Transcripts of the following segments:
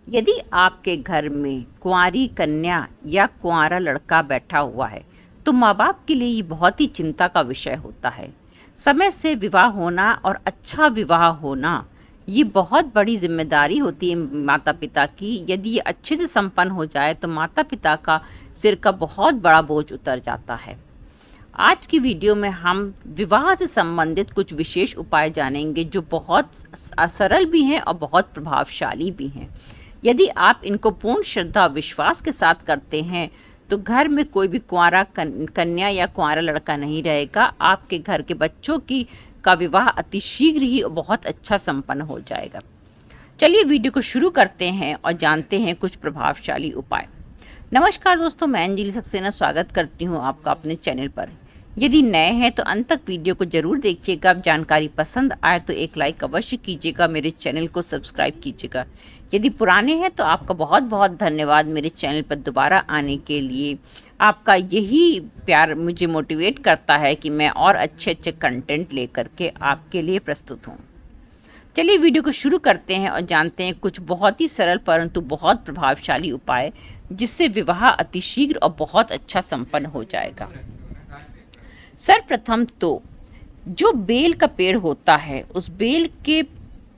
यदि आपके घर में कुंवारी कन्या या कुंवारा लड़का बैठा हुआ है तो माँ बाप के लिए ये बहुत ही चिंता का विषय होता है। समय से विवाह होना और अच्छा विवाह होना ये बहुत बड़ी जिम्मेदारी होती है माता पिता की। यदि ये अच्छे से संपन्न हो जाए तो माता पिता का सिर का बहुत बड़ा बोझ उतर जाता है। आज की वीडियो में हम विवाह से संबंधित कुछ विशेष उपाय जानेंगे जो बहुत सरल भी हैं और बहुत प्रभावशाली भी हैं। यदि आप इनको पूर्ण श्रद्धा और विश्वास के साथ करते हैं तो घर में कोई भी कुंवारा कन्या या कुंवारा लड़का नहीं रहेगा। आपके घर के बच्चों का विवाह अतिशीघ्र ही बहुत अच्छा संपन्न हो जाएगा। चलिए वीडियो को शुरू करते हैं और जानते हैं कुछ प्रभावशाली उपाय। नमस्कार दोस्तों, मैं अंजलि सक्सेना स्वागत करती हूँ आपका अपने चैनल पर। यदि नए हैं तो अंत तक वीडियो को जरूर देखिएगा। अब जानकारी पसंद आए तो एक लाइक अवश्य कीजिएगा, मेरे चैनल को सब्सक्राइब कीजिएगा। यदि पुराने हैं तो आपका बहुत बहुत धन्यवाद मेरे चैनल पर दोबारा आने के लिए। आपका यही प्यार मुझे मोटिवेट करता है कि मैं और अच्छे अच्छे कंटेंट लेकर के आपके लिए प्रस्तुत हूँ। चलिए वीडियो को शुरू करते हैं और जानते हैं कुछ बहुत ही सरल परंतु बहुत प्रभावशाली उपाय जिससे विवाह अतिशीघ्र और बहुत अच्छा संपन्न हो जाएगा। सर्वप्रथम तो जो बेल का पेड़ होता है उस बेल के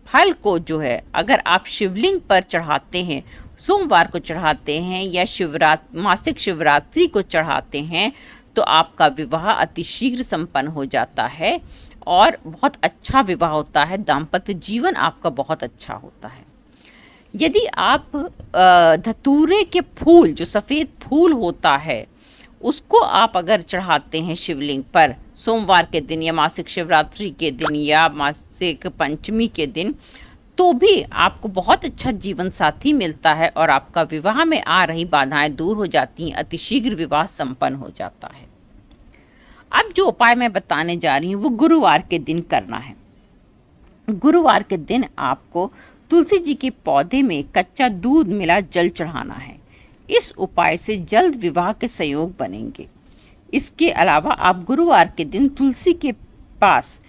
फल को जो है अगर आप शिवलिंग पर चढ़ाते हैं, सोमवार को चढ़ाते हैं या मासिक शिवरात्रि को चढ़ाते हैं तो आपका विवाह अतिशीघ्र संपन्न हो जाता है और बहुत अच्छा विवाह होता है। दाम्पत्य जीवन आपका बहुत अच्छा होता है। यदि आप धतूरे के फूल, जो सफ़ेद फूल होता है, उसको आप अगर चढ़ाते हैं शिवलिंग पर सोमवार के दिन या मासिक शिवरात्रि के दिन या मासिक पंचमी के दिन, तो भी आपको बहुत अच्छा जीवन साथी मिलता है और आपका विवाह में आ रही बाधाएं दूर हो जाती हैं। अतिशीघ्र विवाह संपन्न हो जाता है। अब जो उपाय मैं बताने जा रही हूँ वो गुरुवार के दिन करना है। गुरुवार के दिन आपको तुलसी जी के पौधे में कच्चा दूध मिला जल चढ़ाना है। इस उपाय से जल्द विवाह के संयोग बनेंगे। इसके अलावा आप गुरुवार के दिन तुलसी के पास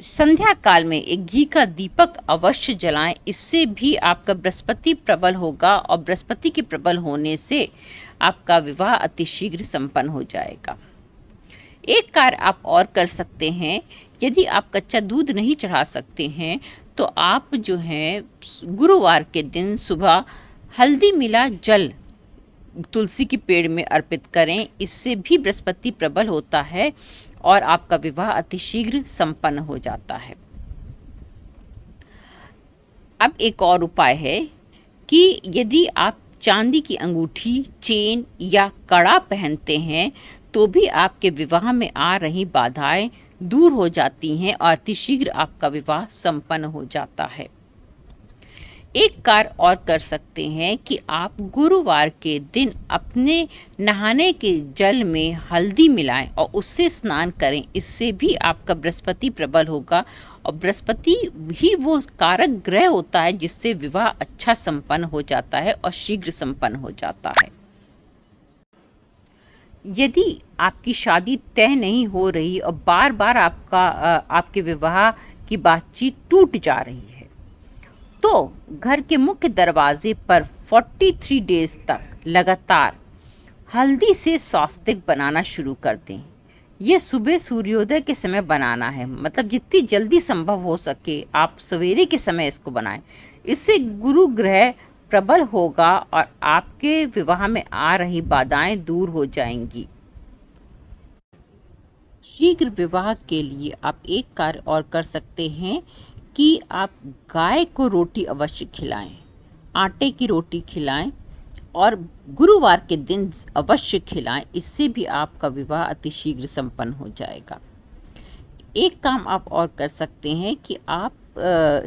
संध्या काल में एक घी का दीपक अवश्य जलाएं। इससे भी आपका बृहस्पति प्रबल होगा और बृहस्पति के प्रबल होने से आपका विवाह अतिशीघ्र संपन्न हो जाएगा। एक कार्य आप और कर सकते हैं। यदि आप कच्चा दूध नहीं चढ़ा सकते हैं तो आप जो है गुरुवार के दिन सुबह हल्दी मिला जल तुलसी के पेड़ में अर्पित करें। इससे भी बृहस्पति प्रबल होता है और आपका विवाह अतिशीघ्र संपन्न हो जाता है। अब एक और उपाय है कि यदि आप चांदी की अंगूठी, चेन या कड़ा पहनते हैं तो भी आपके विवाह में आ रही बाधाएं दूर हो जाती हैं और अतिशीघ्र आपका विवाह संपन्न हो जाता है। एक कार्य और कर सकते हैं कि आप गुरुवार के दिन अपने नहाने के जल में हल्दी मिलाएं और उससे स्नान करें। इससे भी आपका बृहस्पति प्रबल होगा और बृहस्पति ही वो कारक ग्रह होता है जिससे विवाह अच्छा संपन्न हो जाता है और शीघ्र संपन्न हो जाता है। यदि आपकी शादी तय नहीं हो रही और बार बार आपके विवाह की बातचीत टूट जा रही है तो घर के मुख्य दरवाजे पर 43 डेज तक लगातार हल्दी से स्वास्तिक बनाना शुरू कर दें। ये सुबह सूर्योदय के समय बनाना है, मतलब जितनी जल्दी संभव हो सके आप सवेरे के समय इसको बनाएं। इससे गुरु ग्रह प्रबल होगा और आपके विवाह में आ रही बाधाएं दूर हो जाएंगी। शीघ्र विवाह के लिए आप एक कार्य और कर सकते हैं कि आप गाय को रोटी अवश्य खिलाएं, आटे की रोटी खिलाएं और गुरुवार के दिन अवश्य खिलाएं। इससे भी आपका विवाह अतिशीघ्र संपन्न हो जाएगा। एक काम आप और कर सकते हैं कि आप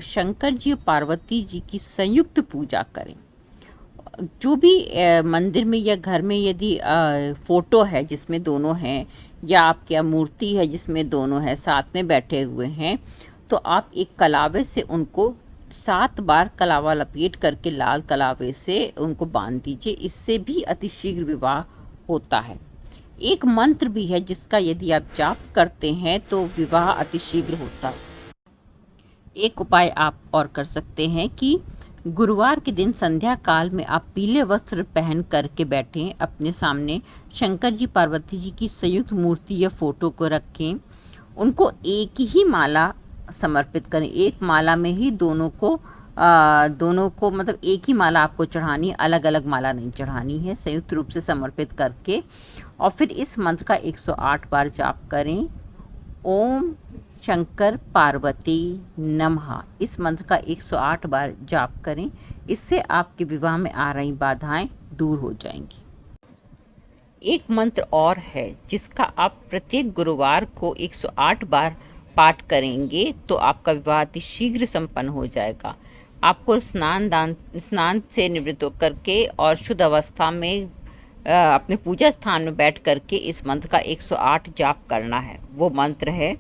शंकर जी और पार्वती जी की संयुक्त पूजा करें। जो भी मंदिर में या घर में यदि फोटो है जिसमें दोनों हैं या आपकी मूर्ति है जिसमें दोनों हैं साथ में बैठे हुए हैं तो आप एक कलावे से उनको 7 बार कलावा लपेट करके लाल कलावे से उनको बांध दीजिए। इससे भी अतिशीघ्र विवाह होता है। एक मंत्र भी है जिसका यदि आप जाप करते हैं तो विवाह अतिशीघ्र होता है। एक उपाय आप और कर सकते हैं कि गुरुवार के दिन संध्या काल में आप पीले वस्त्र पहन करके बैठें, अपने सामने शंकर जी पार्वती जी की संयुक्त मूर्ति या फोटो को रखें, उनको एक ही माला समर्पित करें। एक माला में ही दोनों को मतलब एक ही माला आपको चढ़ानी है, अलग अलग माला नहीं चढ़ानी है, संयुक्त रूप से समर्पित करके। और फिर इस मंत्र का 108 बार जाप करें, ओम शंकर पार्वती नमः। इस मंत्र का 108 बार जाप करें, इससे आपके विवाह में आ रही बाधाएं दूर हो जाएंगी। एक मंत्र और है जिसका आप प्रत्येक गुरुवार को 108 बार पाठ करेंगे तो आपका विवाह अति शीघ्र संपन्न हो जाएगा। आपको स्नान से निवृत्त होकर के और शुद्ध अवस्था में अपने पूजा स्थान में बैठ करके इस मंत्र का 108 जाप करना है। वो मंत्र है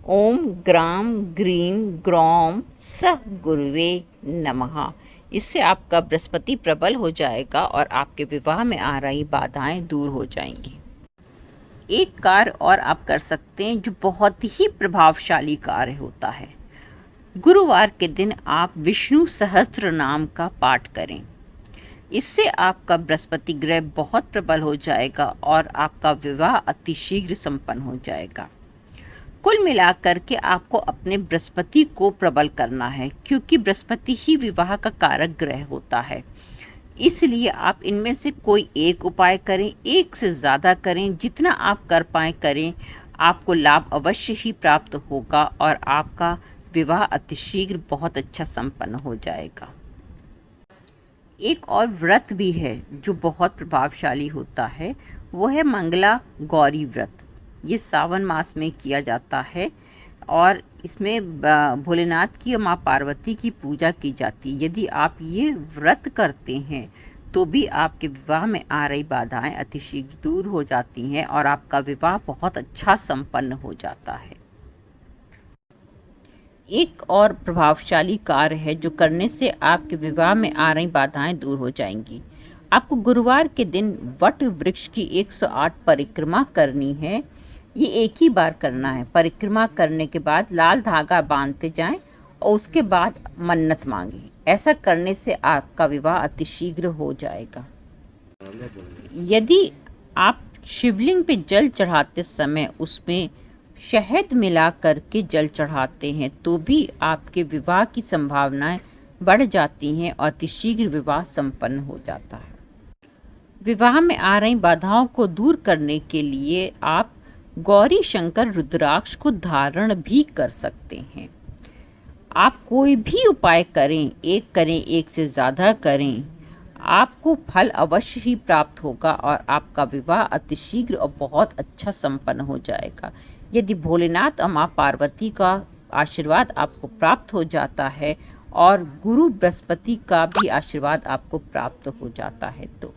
ओम ग्राम ग्रीम ग्रौम सह गुरुवे नमः। इससे आपका बृहस्पति प्रबल हो जाएगा और आपके विवाह में आ रही बाधाएं दूर हो जाएंगी। एक कार्य और आप कर सकते हैं जो बहुत ही प्रभावशाली कार्य होता है। गुरुवार के दिन आप विष्णु सहस्त्र नाम का पाठ करें। इससे आपका बृहस्पति ग्रह बहुत प्रबल हो जाएगा और आपका विवाह अति शीघ्र संपन्न हो जाएगा। कुल मिलाकर के आपको अपने बृहस्पति को प्रबल करना है, क्योंकि बृहस्पति ही विवाह का कारक ग्रह होता है। इसलिए आप इनमें से कोई एक उपाय करें, एक से ज़्यादा करें, जितना आप कर पाएँ करें। आपको लाभ अवश्य ही प्राप्त होगा और आपका विवाह अतिशीघ्र बहुत अच्छा संपन्न हो जाएगा। एक और व्रत भी है जो बहुत प्रभावशाली होता है, वो है मंगला गौरी व्रत। ये सावन मास में किया जाता है और इसमें भोलेनाथ की और माँ पार्वती की पूजा की जाती है। यदि आप ये व्रत करते हैं तो भी आपके विवाह में आ रही बाधाएं अतिशीघ्र दूर हो जाती हैं और आपका विवाह बहुत अच्छा संपन्न हो जाता है। एक और प्रभावशाली कार्य है जो करने से आपके विवाह में आ रही बाधाएं दूर हो जाएंगी। आपको गुरुवार के दिन वट वृक्ष की 108 परिक्रमा करनी है। ये एक ही बार करना है। परिक्रमा करने के बाद लाल धागा बांधते जाएं और उसके बाद मन्नत मांगें। ऐसा करने से आपका विवाह अतिशीघ्र हो जाएगा। यदि आप शिवलिंग पे जल चढ़ाते समय उसमें शहद मिला करके जल चढ़ाते हैं तो भी आपके विवाह की संभावनाएं बढ़ जाती हैं और अतिशीघ्र विवाह संपन्न हो जाता है। विवाह में आ रही बाधाओं को दूर करने के लिए आप गौरी शंकर रुद्राक्ष को धारण भी कर सकते हैं। आप कोई भी उपाय करें, एक से ज़्यादा करें, आपको फल अवश्य ही प्राप्त होगा और आपका विवाह अतिशीघ्र और बहुत अच्छा संपन्न हो जाएगा। यदि भोलेनाथ और माँ पार्वती का आशीर्वाद आपको प्राप्त हो जाता है और गुरु बृहस्पति का भी आशीर्वाद आपको प्राप्त हो जाता है तो